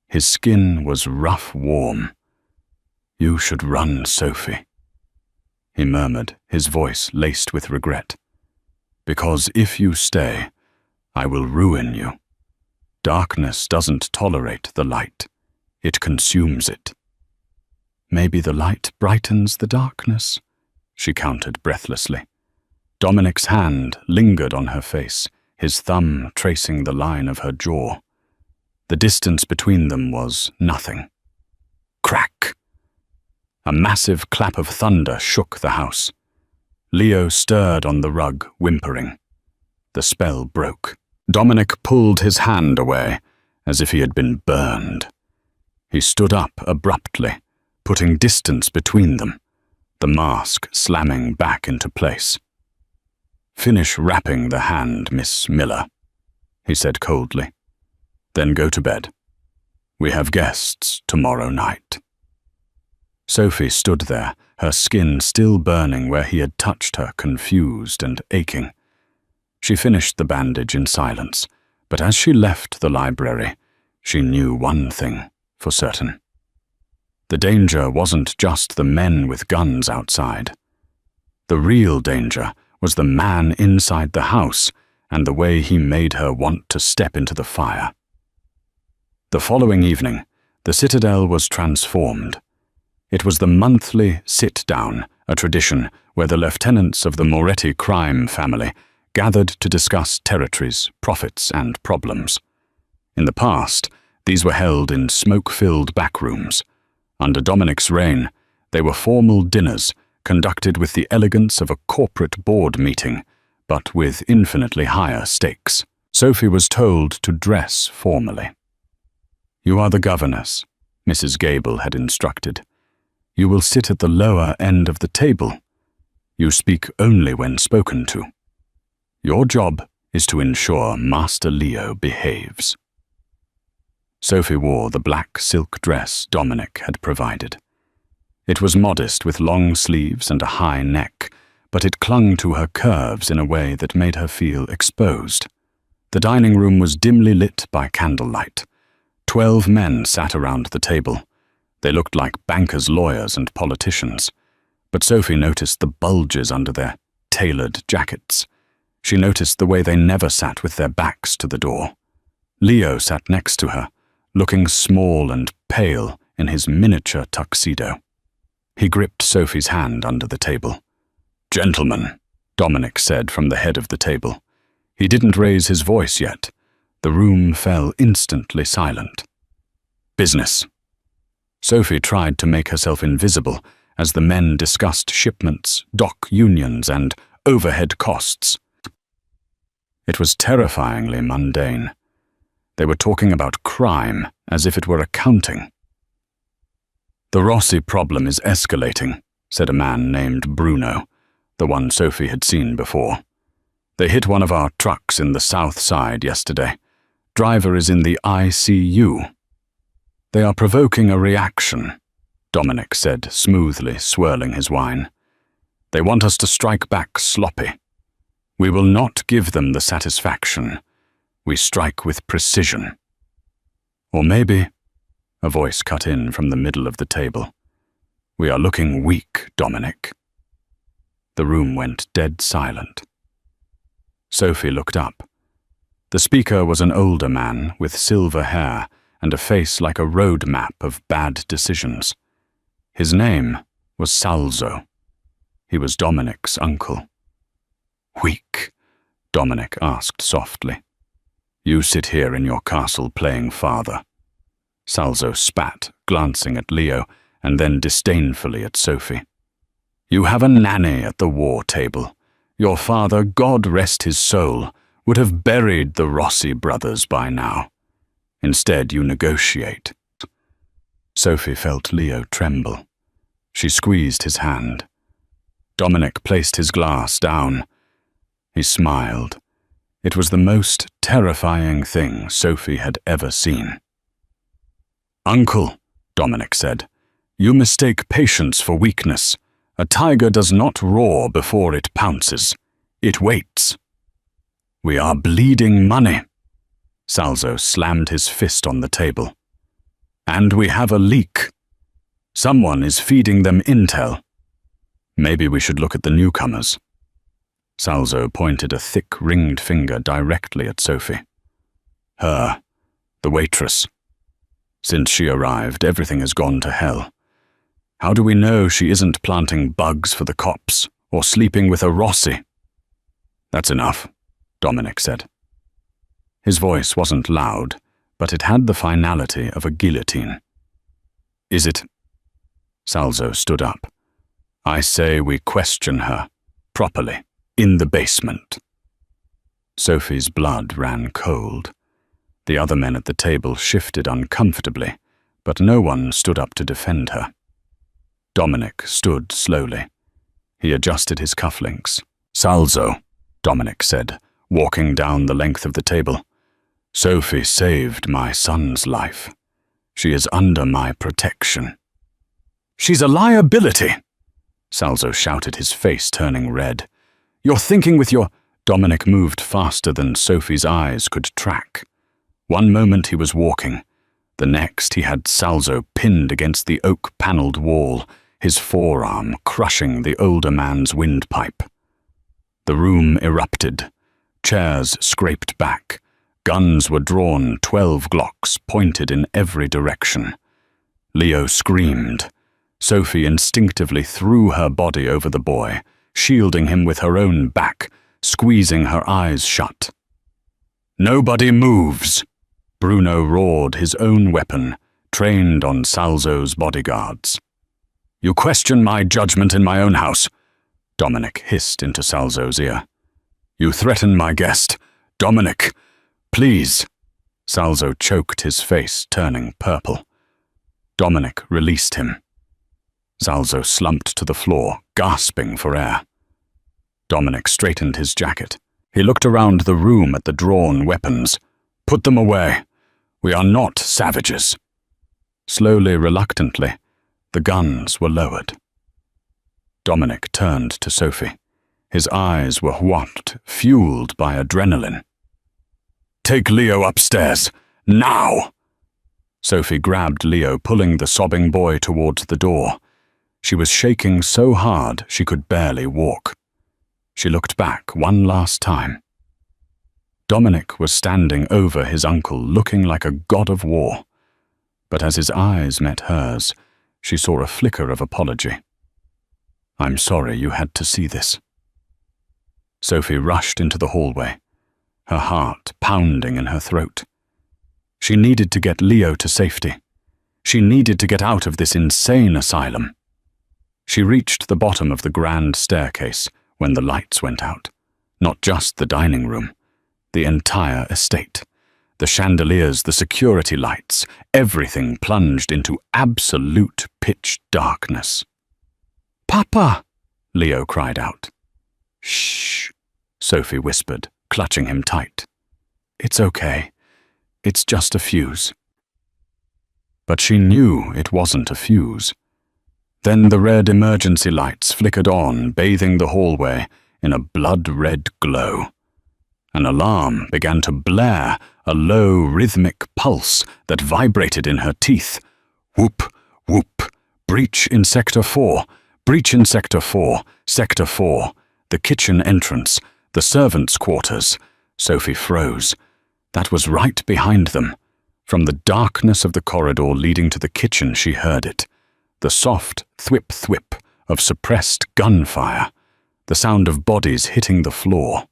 A: His skin was rough warm. "You should run, Sophie," he murmured, his voice laced with regret. "Because if you stay, I will ruin you. Darkness doesn't tolerate the light. It consumes it." "Maybe the light brightens the darkness," she countered breathlessly. Dominic's hand lingered on her face, his thumb tracing the line of her jaw. The distance between them was nothing. Crack! A massive clap of thunder shook the house. Leo stirred on the rug, whimpering. The spell broke. Dominic pulled his hand away, as if he had been burned. He stood up abruptly, putting distance between them, the mask slamming back into place. "Finish wrapping the hand, Miss Miller," he said coldly. "Then go to bed. We have guests tomorrow night." Sophie stood there, her skin still burning where he had touched her, confused and aching. She finished the bandage in silence, but as she left the library, she knew one thing for certain. The danger wasn't just the men with guns outside. The real danger was the man inside the house and the way he made her want to step into the fire. The following evening, the Citadel was transformed. It was the monthly sit-down, a tradition where the lieutenants of the Moretti crime family gathered to discuss territories, profits, and problems. In the past, these were held in smoke-filled backrooms. Under Dominic's reign, they were formal dinners conducted with the elegance of a corporate board meeting, but with infinitely higher stakes. Sophie was told to dress formally. "You are the governess," Mrs. Gable had instructed. "You will sit at the lower end of the table. You speak only when spoken to. Your job is to ensure Master Leo behaves." Sophie wore the black silk dress Dominic had provided. It was modest with long sleeves and a high neck, but it clung to her curves in a way that made her feel exposed. The dining room was dimly lit by candlelight. 12 men sat around the table. They looked like bankers, lawyers, and politicians. But Sophie noticed the bulges under their tailored jackets. She noticed the way they never sat with their backs to the door. Leo sat next to her, looking small and pale in his miniature tuxedo. He gripped Sophie's hand under the table. "Gentlemen," Dominic said from the head of the table. He didn't raise his voice yet. The room fell instantly silent. "Business." Sophie tried to make herself invisible as the men discussed shipments, dock unions, and overhead costs. It was terrifyingly mundane. They were talking about crime as if it were accounting. "The Rossi problem is escalating," said a man named Bruno, the one Sophie had seen before. They hit one of our trucks in the south side yesterday. Driver is in the ICU. They are provoking a reaction, Dominic said, smoothly swirling his wine. They want us to strike back sloppy. We will not give them the satisfaction. We strike with precision. Or maybe, a voice cut in from the middle of the table. We are looking weak, Dominic. The room went dead silent. Sophie looked up. The speaker was an older man with silver hair and a face like a road map of bad decisions. His name was Salzo. He was Dominic's uncle. Weak? Dominic asked softly. You sit here in your castle playing father. Salzo spat, glancing at Leo and then disdainfully at Sophie. You have a nanny at the war table. Your father, God rest his soul, would have buried the Rossi brothers by now. Instead, you negotiate. Sophie felt Leo tremble. She squeezed his hand. Dominic placed his glass down. He smiled. It was the most terrifying thing Sophie had ever seen. Uncle, Dominic said, you mistake patience for weakness. A tiger does not roar before it pounces. It waits. We are bleeding money. Salzo slammed his fist on the table. And we have a leak. Someone is feeding them intel. Maybe we should look at the newcomers. Salzo pointed a thick ringed finger directly at Sophie. Her, the waitress. Since she arrived, everything has gone to hell. How do we know she isn't planting bugs for the cops or sleeping with a Rossi? That's enough, Dominic said. His voice wasn't loud, but it had the finality of a guillotine. Is it? Salzo stood up. I say we question her, properly, in the basement. Sophie's blood ran cold. The other men at the table shifted uncomfortably, but no one stood up to defend her. Dominic stood slowly. He adjusted his cufflinks. Salzo, Dominic said, walking down the length of the table. Sophie saved my son's life. She is under my protection. She's a liability, Salzo shouted, his face turning red. You're thinking with your... Dominic moved faster than Sophie's eyes could track. One moment he was walking. The next he had Salzo pinned against the oak-panelled wall, his forearm crushing the older man's windpipe. The room erupted. Chairs scraped back. Guns were drawn, 12 Glocks pointed in every direction. Leo screamed. Sophie instinctively threw her body over the boy, shielding him with her own back, squeezing her eyes shut. Nobody moves! Bruno roared, his own weapon, trained on Salzo's bodyguards. You question my judgment in my own house, Dominic hissed into Salzo's ear. You threaten my guest. Dominic, please. Salzo choked, his face turning purple. Dominic released him. Salzo slumped to the floor, gasping for air. Dominic straightened his jacket. He looked around the room at the drawn weapons. Put them away. We are not savages. Slowly, reluctantly, the guns were lowered. Dominic turned to Sophie. His eyes were what, fueled by adrenaline. Take Leo upstairs, now! Sophie grabbed Leo, pulling the sobbing boy towards the door. She was shaking so hard she could barely walk. She looked back one last time. Dominic was standing over his uncle, looking like a god of war. But as his eyes met hers, she saw a flicker of apology. I'm sorry you had to see this. Sophie rushed into the hallway, her heart pounding in her throat. She needed to get Leo to safety. She needed to get out of this insane asylum. She reached the bottom of the grand staircase when the lights went out. Not just the dining room, the entire estate. The chandeliers, the security lights, everything plunged into absolute pitch darkness. Papa! Leo cried out. Shh, Sophie whispered, clutching him tight. "It's okay. It's just a fuse." But she knew it wasn't a fuse. Then the red emergency lights flickered on, bathing the hallway in a blood-red glow. An alarm began to blare, a low, rhythmic pulse that vibrated in her teeth. Whoop, whoop, breach in Sector 4, breach in Sector 4, Sector 4, the kitchen entrance, the servants' quarters. Sophie froze. That was right behind them. From the darkness of the corridor leading to the kitchen she heard it. The soft thwip-thwip of suppressed gunfire. The sound of bodies hitting the floor.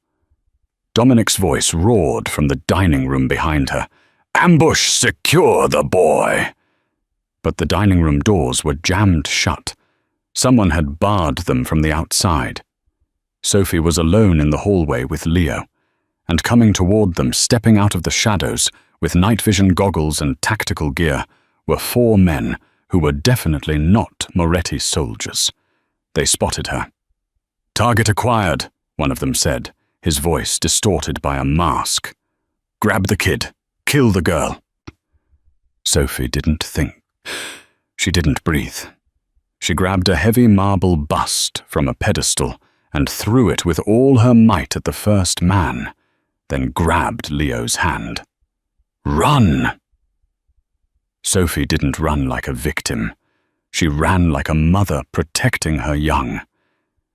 A: Dominic's voice roared from the dining room behind her. "Ambush! Secure the boy!" But the dining room doors were jammed shut. Someone had barred them from the outside. Sophie was alone in the hallway with Leo, and coming toward them, stepping out of the shadows, with night vision goggles and tactical gear, were 4 men who were definitely not Moretti soldiers. They spotted her. "Target acquired," one of them said, his voice distorted by a mask. "Grab the kid. Kill the girl." Sophie didn't think. She didn't breathe. She grabbed a heavy marble bust from a pedestal and threw it with all her might at the first man, then grabbed Leo's hand. "Run!" Sophie didn't run like a victim. She ran like a mother protecting her young.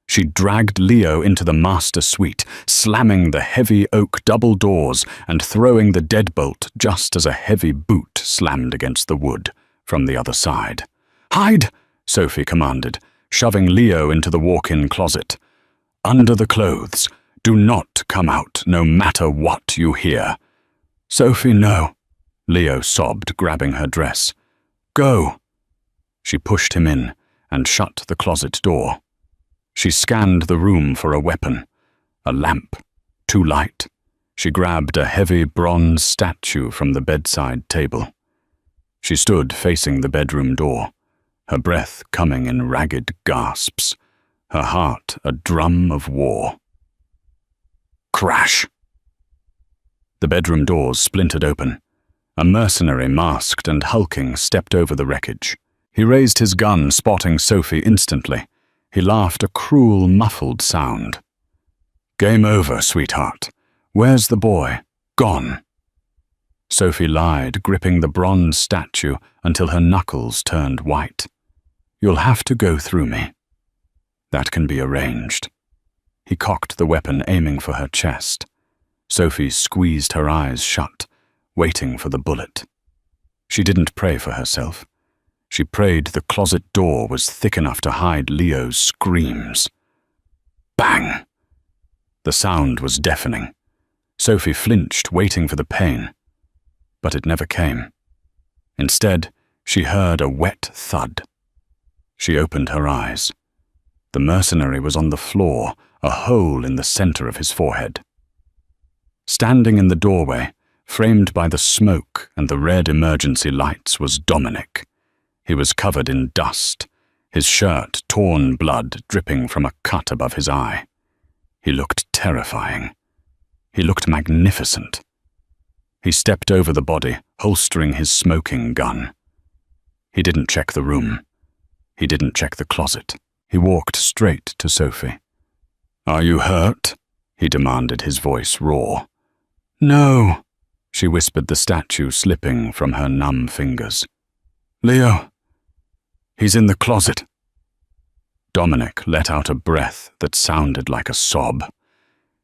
A: She dragged Leo into the master suite, slamming the heavy oak double doors and throwing the deadbolt just as a heavy boot slammed against the wood from the other side. "Hide!" Sophie commanded, shoving Leo into the walk-in closet. "Under the clothes. Do not come out, no matter what you hear." "Sophie, no," Leo sobbed, grabbing her dress. "Go." She pushed him in and shut the closet door. She scanned the room for a weapon. A lamp. Too light. She grabbed a heavy bronze statue from the bedside table. She stood facing the bedroom door, her breath coming in ragged gasps, her heart a drum of war. Crash! The bedroom doors splintered open. A mercenary, masked and hulking, stepped over the wreckage. He raised his gun, spotting Sophie instantly. He laughed a cruel, muffled sound. "Game over, sweetheart. Where's the boy? Gone." Sophie lied, gripping the bronze statue until her knuckles turned white. "You'll have to go through me." "That can be arranged." He cocked the weapon, aiming for her chest. Sophie squeezed her eyes shut, waiting for the bullet. She didn't pray for herself. She prayed the closet door was thick enough to hide Leo's screams. Bang! The sound was deafening. Sophie flinched, waiting for the pain. But it never came. Instead, she heard a wet thud. She opened her eyes. The mercenary was on the floor, a hole in the center of his forehead. Standing in the doorway, framed by the smoke and the red emergency lights, was Dominic. He was covered in dust, his shirt torn, blood dripping from a cut above his eye. He looked terrifying. He looked magnificent. He stepped over the body, holstering his smoking gun. He didn't check the room. He didn't check the closet. He walked straight to Sophie. "Are you hurt?" he demanded, his voice raw. "No," she whispered, the statue slipping from her numb fingers. "Leo, he's in the closet." Dominic let out a breath that sounded like a sob.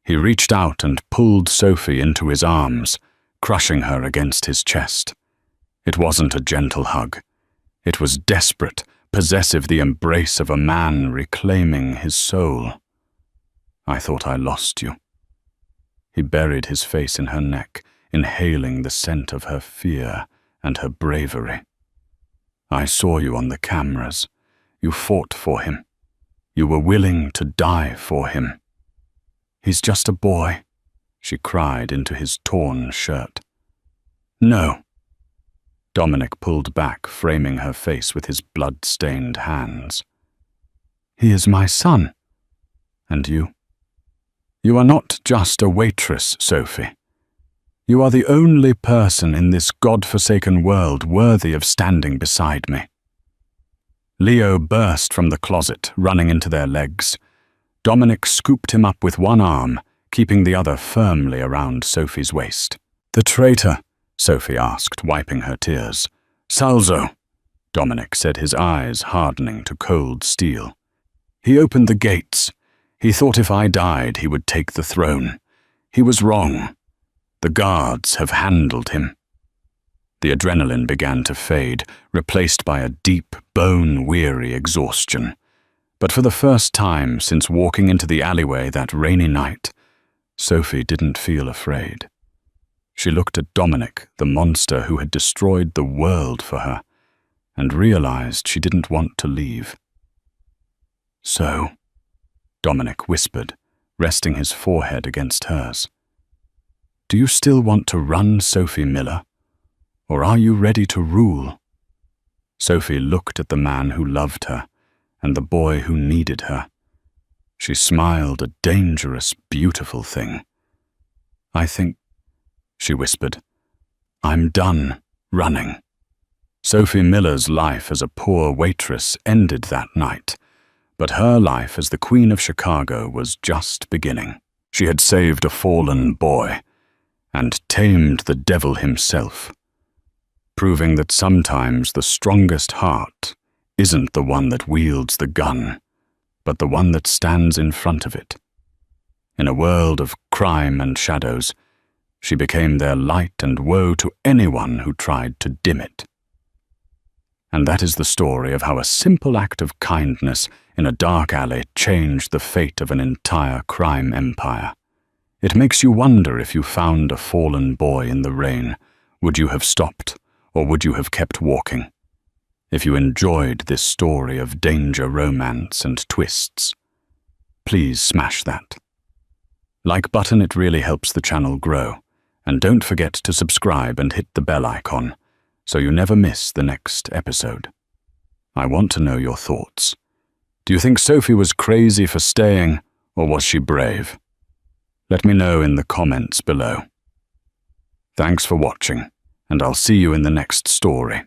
A: He reached out and pulled Sophie into his arms, crushing her against his chest. It wasn't a gentle hug. It was desperate, possessive, the embrace of a man reclaiming his soul. "I thought I lost you." He buried his face in her neck, inhaling the scent of her fear and her bravery. "I saw you on the cameras. You fought for him. You were willing to die for him." "He's just a boy," she cried into his torn shirt. "No." Dominic pulled back, framing her face with his blood-stained hands. "He is my son. And you? You are not just a waitress, Sophie. You are the only person in this God-forsaken world worthy of standing beside me." Leo burst from the closet, running into their legs. Dominic scooped him up with one arm, keeping the other firmly around Sophie's waist. "The traitor?" Sophie asked, wiping her tears. "Salzo," Dominic said, his eyes hardening to cold steel. "He opened the gates. He thought if I died, he would take the throne. He was wrong. The guards have handled him." The adrenaline began to fade, replaced by a deep, bone-weary exhaustion. But for the first time since walking into the alleyway that rainy night, Sophie didn't feel afraid. She looked at Dominic, the monster who had destroyed the world for her, and realized she didn't want to leave. "So," Dominic whispered, resting his forehead against hers, "do you still want to run, Sophie Miller? Or are you ready to rule?" Sophie looked at the man who loved her and the boy who needed her. She smiled, a dangerous, beautiful thing. "I think," she whispered, "I'm done running." Sophie Miller's life as a poor waitress ended that night, but her life as the Queen of Chicago was just beginning. She had saved a fallen boy and tamed the devil himself, proving that sometimes the strongest heart isn't the one that wields the gun, but the one that stands in front of it. In a world of crime and shadows, she became their light and woe to anyone who tried to dim it. And that is the story of how a simple act of kindness in a dark alley changed the fate of an entire crime empire. It makes you wonder, if you found a fallen boy in the rain, would you have stopped, or would you have kept walking? If you enjoyed this story of danger, romance, and twists, please smash that like button. It really helps the channel grow. And don't forget to subscribe and hit the bell icon so you never miss the next episode. I want to know your thoughts. Do you think Sophie was crazy for staying, or was she brave? Let me know in the comments below. Thanks for watching, and I'll see you in the next story.